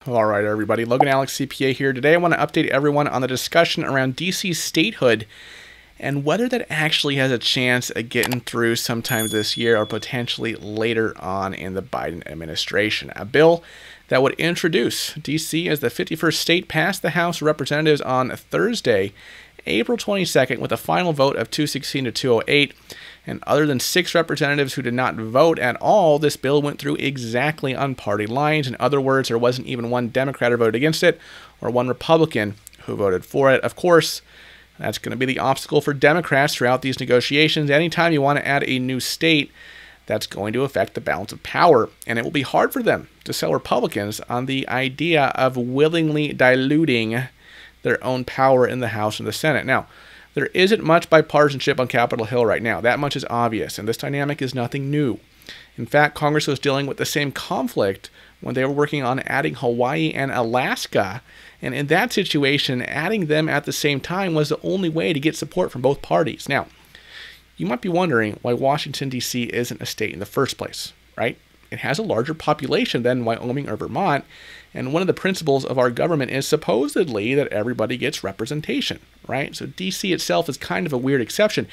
All right, everybody. Logan Alex CPA here. Today I want to update everyone on the discussion around DC's statehood and whether that actually has a chance of getting through sometime this year or potentially later on in the Biden administration. A bill that would introduce DC as the 51st state passed the House of Representatives on Thursday, April 22nd, with a final vote of 216 to 208. And other than 6 representatives who did not vote at all, this bill went through exactly on party lines. In other words, there wasn't even one Democrat who voted against it or one Republican who voted for it. Of course, that's going to be the obstacle for Democrats throughout these negotiations. Anytime you want to add a new state, that's going to affect the balance of power. And it will be hard for them to sell Republicans on the idea of willingly diluting their own power in the House and the Senate. Now, there isn't much bipartisanship on Capitol Hill right now. That much is obvious, and this dynamic is nothing new. In fact, Congress was dealing with the same conflict when they were working on adding Hawaii and Alaska, and in that situation, adding them at the same time was the only way to get support from both parties. Now, you might be wondering why Washington, D.C. isn't a state in the first place, right? It has a larger population than Wyoming or Vermont, and one of the principles of our government is supposedly that everybody gets representation, right? So D.C. itself is kind of a weird exception.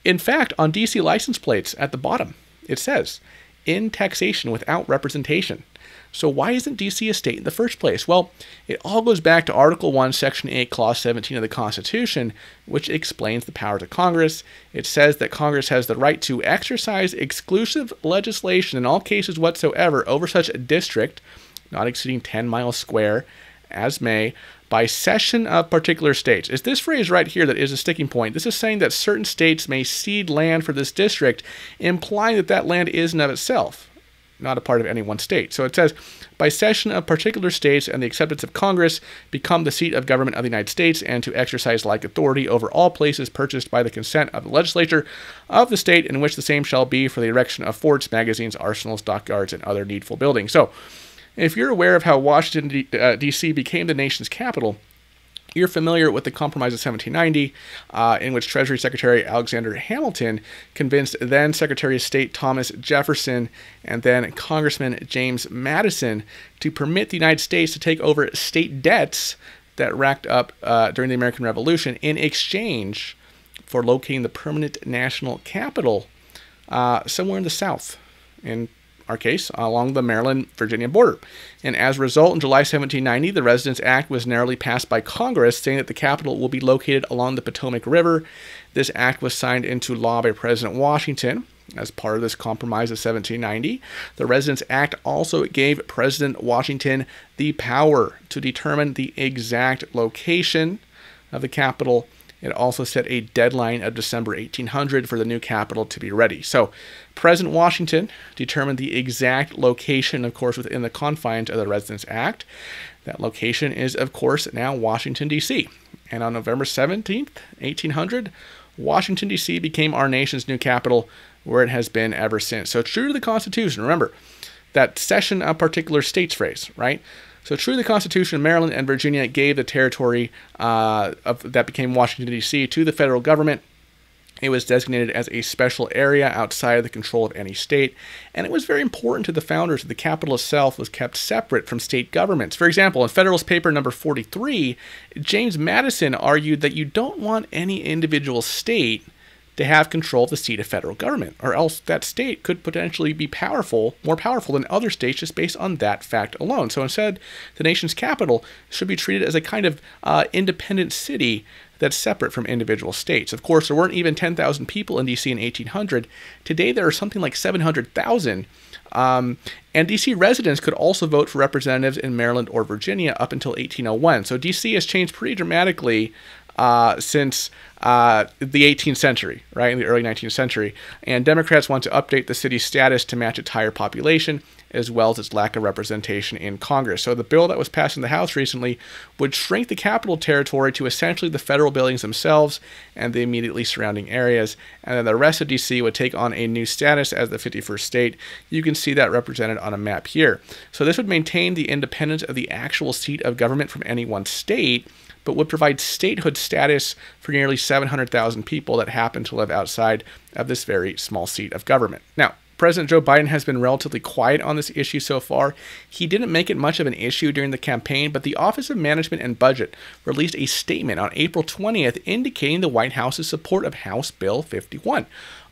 In fact, on D.C. license plates at the bottom, it says, in taxation without representation. So why isn't D.C. a state in the first place? Well, it all goes back to Article 1, Section 8, Clause 17 of the Constitution, which explains the powers of Congress. It says that Congress has the right to exercise exclusive legislation in all cases whatsoever over such a district, not exceeding 10 miles square, as may, by cession of particular states. It's this phrase right here that is a sticking point. This is saying that certain states may cede land for this district, implying that that land is in of itself not a part of any one state. So it says, by cession of particular states and the acceptance of Congress, become the seat of government of the United States, and to exercise like authority over all places purchased by the consent of the legislature of the state in which the same shall be for the erection of forts, magazines, arsenals, dockyards, and other needful buildings. So, if you're aware of how Washington, D.C. became the nation's capital, you're familiar with the Compromise of 1790, in which Treasury Secretary Alexander Hamilton convinced then Secretary of State Thomas Jefferson and then Congressman James Madison to permit the United States to take over state debts that racked up during the American Revolution in exchange for locating the permanent national capital somewhere in the South, in our case, along the Maryland-Virginia border. And as a result, in July 1790, the Residence Act was narrowly passed by Congress, saying that the capital will be located along the Potomac River. This act was signed into law by President Washington as part of this Compromise of 1790. The Residence Act also gave President Washington the power to determine the exact location of the capital. It also set a deadline of December 1800 for the new capital to be ready. So President Washington determined the exact location, of course, within the confines of the Residence Act. That location is, of course, now Washington, D.C. And on November 17th, 1800, Washington, D.C. became our nation's new capital, where it has been ever since. So true to the Constitution, remember, that cession of particular states phrase, right? So true to the Constitution, Maryland and Virginia gave the territory that became Washington, D.C. to the federal government. It was designated as a special area outside of the control of any state, and it was very important to the founders that the capital itself was kept separate from state governments. For example, in Federalist Paper number 43, James Madison argued that you don't want any individual state to have control of the seat of federal government, or else that state could potentially be more powerful than other states just based on that fact alone. So instead, the nation's capital should be treated as a kind of independent city that's separate from individual states. Of course, there weren't even 10,000 people in D.C. in 1800. Today, there are something like 700,000. And D.C. residents could also vote for representatives in Maryland or Virginia up until 1801. So D.C. has changed pretty dramatically since the 18th century, right, in the early 19th century. And Democrats want to update the city's status to match its higher population, as well as its lack of representation in Congress. So the bill that was passed in the House recently would shrink the capital territory to essentially the federal buildings themselves and the immediately surrounding areas, and then the rest of D.C. would take on a new status as the 51st state. You can see that represented on a map here. So this would maintain the independence of the actual seat of government from any one state, but would provide statehood status for nearly 700,000 people that happen to live outside of this very small seat of government. Now, President Joe Biden has been relatively quiet on this issue so far. He didn't make it much of an issue during the campaign, but the Office of Management and Budget released a statement on April 20th indicating the White House's support of House Bill 51.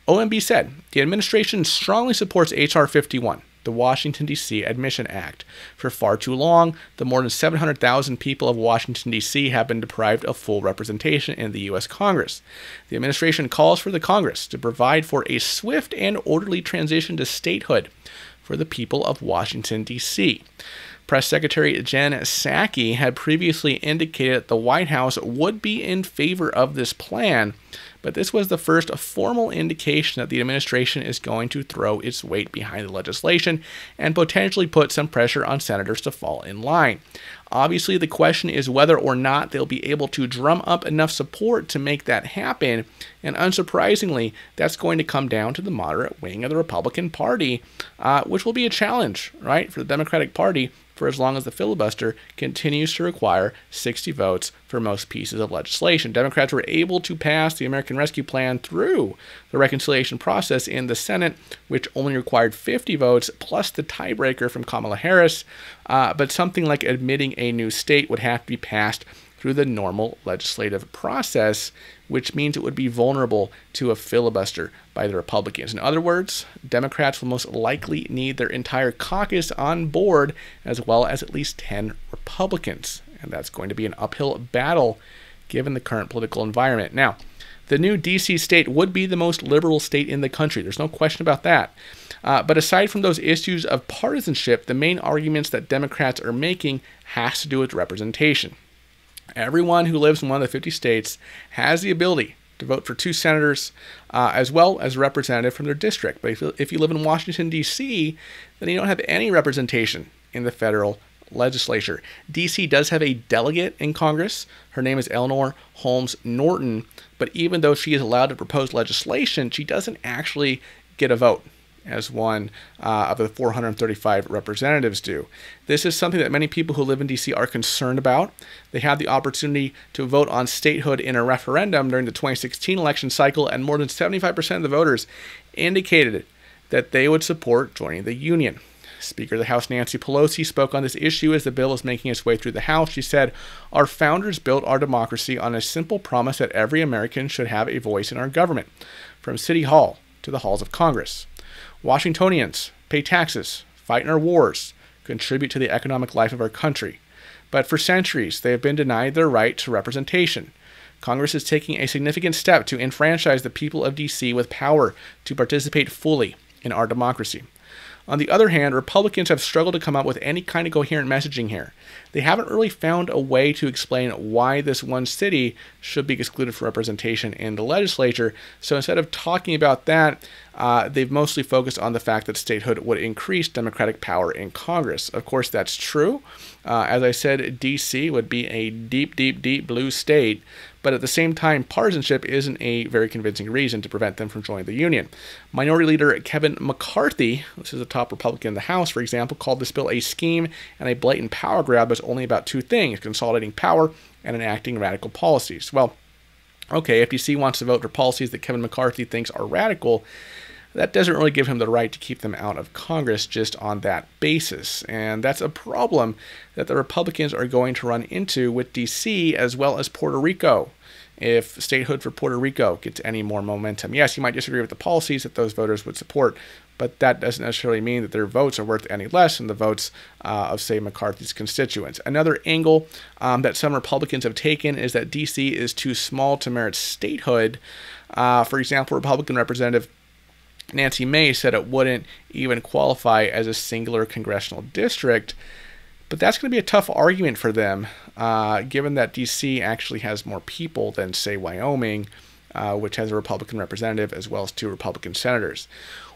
OMB said, the administration strongly supports H.R. 51, the Washington, D.C. Admission Act. For far too long, the more than 700,000 people of Washington, D.C. have been deprived of full representation in the U.S. Congress. The administration calls for the Congress to provide for a swift and orderly transition to statehood for the people of Washington, D.C. Press Secretary Jen Psaki had previously indicated that the White House would be in favor of this plan, but this was the first formal indication that the administration is going to throw its weight behind the legislation and potentially put some pressure on senators to fall in line. Obviously, the question is whether or not they'll be able to drum up enough support to make that happen, and unsurprisingly, that's going to come down to the moderate wing of the Republican Party, which will be a challenge, right, for the Democratic Party for as long as the filibuster continues to require 60 votes for most pieces of legislation. Democrats were able to pass the American Rescue Plan through the reconciliation process in the Senate, which only required 50 votes plus the tiebreaker from Kamala Harris, but something like admitting a new state would have to be passed through the normal legislative process, which means it would be vulnerable to a filibuster by the Republicans. In other words, Democrats will most likely need their entire caucus on board, as well as at least 10 Republicans. And that's going to be an uphill battle given the current political environment. Now, the new D.C. state would be the most liberal state in the country. There's no question about that. But aside from those issues of partisanship, the main arguments that Democrats are making has to do with representation. Everyone who lives in one of the 50 states has the ability to vote for 2 senators as well as a representative from their district. But if you live in Washington, D.C., then you don't have any representation in the federal legislature. D.C. does have a delegate in Congress. Her name is Eleanor Holmes Norton. But even though she is allowed to propose legislation, she doesn't actually get a vote as one of the 435 representatives do. This is something that many people who live in D.C. are concerned about. They had the opportunity to vote on statehood in a referendum during the 2016 election cycle, and more than 75% of the voters indicated that they would support joining the Union. Speaker of the House Nancy Pelosi spoke on this issue as the bill was making its way through the House. She said, "Our founders built our democracy on a simple promise that every American should have a voice in our government, from City Hall to the halls of Congress. Washingtonians pay taxes, fight in our wars, contribute to the economic life of our country. But for centuries, they have been denied their right to representation. Congress is taking a significant step to enfranchise the people of D.C. with power to participate fully in our democracy." On the other hand, Republicans have struggled to come up with any kind of coherent messaging here. They haven't really found a way to explain why this one city should be excluded from representation in the legislature. So instead of talking about that, they've mostly focused on the fact that statehood would increase Democratic power in Congress. Of course, that's true. As I said, D.C. would be a deep, deep, deep blue state. But at the same time, partisanship isn't a very convincing reason to prevent them from joining the Union. Minority Leader Kevin McCarthy, this is a top Republican in the House, for example, called this bill a scheme and a blatant power grab that's only about 2 things: consolidating power and enacting radical policies. Well, okay, if D.C. wants to vote for policies that Kevin McCarthy thinks are radical, that doesn't really give him the right to keep them out of Congress just on that basis. And that's a problem that the Republicans are going to run into with D.C. as well as Puerto Rico if statehood for Puerto Rico gets any more momentum. Yes, you might disagree with the policies that those voters would support, but that doesn't necessarily mean that their votes are worth any less than the votes of, say, McCarthy's constituents. Another angle that some Republicans have taken is that D.C. is too small to merit statehood. For example, Republican Representative Nancy Mace said it wouldn't even qualify as a singular congressional district. But that's going to be a tough argument for them, given that D.C. actually has more people than, say, Wyoming, which has a Republican representative as well as 2 Republican senators.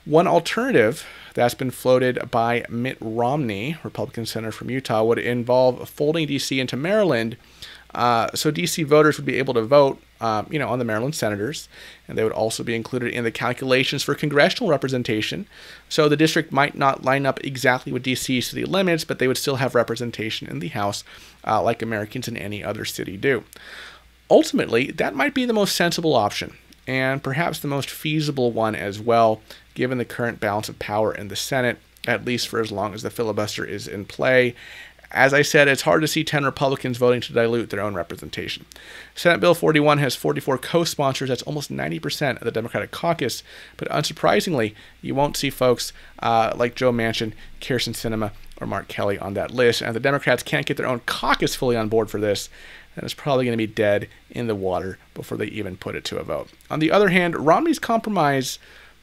One alternative that's been floated by Mitt Romney, Republican senator from Utah, would involve folding D.C. into Maryland, so D.C. voters would be able to vote on the Maryland senators, and they would also be included in the calculations for congressional representation. So the district might not line up exactly with D.C.'s city limits, but they would still have representation in the House like Americans in any other city do. Ultimately, that might be the most sensible option. and perhaps the most feasible one as well, given the current balance of power in the Senate, at least for as long as the filibuster is in play. As I said, it's hard to see 10 Republicans voting to dilute their own representation. Senate Bill 41 has 44 co-sponsors. That's almost 90% of the Democratic caucus. But unsurprisingly, you won't see folks like Joe Manchin, Kyrsten Sinema, or Mark Kelly on that list. And if the Democrats can't get their own caucus fully on board for this, then it's probably going to be dead in the water before they even put it to a vote. On the other hand, Romney's compromise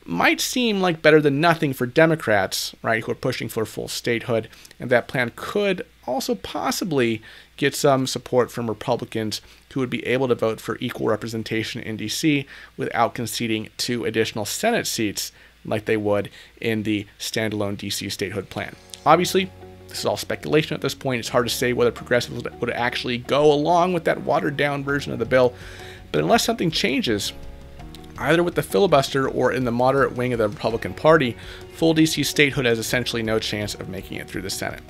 might seem like better than nothing for Democrats, right, who are pushing for full statehood, and that plan could also possibly get some support from Republicans who would be able to vote for equal representation in D.C. without conceding 2 additional Senate seats like they would in the standalone D.C. statehood plan. Obviously, this is all speculation at this point. It's hard to say whether progressives would actually go along with that watered-down version of the bill, but unless something changes, either with the filibuster or in the moderate wing of the Republican Party, full DC statehood has essentially no chance of making it through the Senate.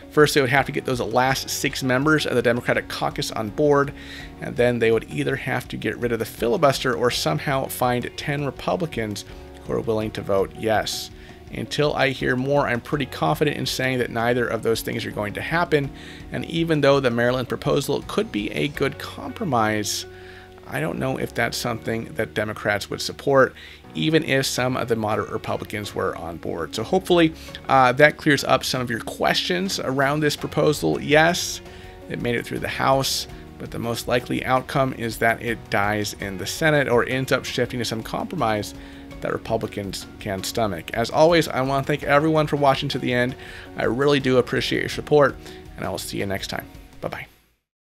First, they would have to get those last 6 members of the Democratic caucus on board, and then they would either have to get rid of the filibuster or somehow find 10 Republicans who are willing to vote yes. Until I hear more, I'm pretty confident in saying that neither of those things are going to happen, and even though the Maryland proposal could be a good compromise, I don't know if that's something that Democrats would support, even if some of the moderate Republicans were on board. So hopefully that clears up some of your questions around this proposal. Yes, it made it through the House, but the most likely outcome is that it dies in the Senate or ends up shifting to some compromise that Republicans can stomach. As always, I want to thank everyone for watching to the end. I really do appreciate your support, and I will see you next time. Bye-bye.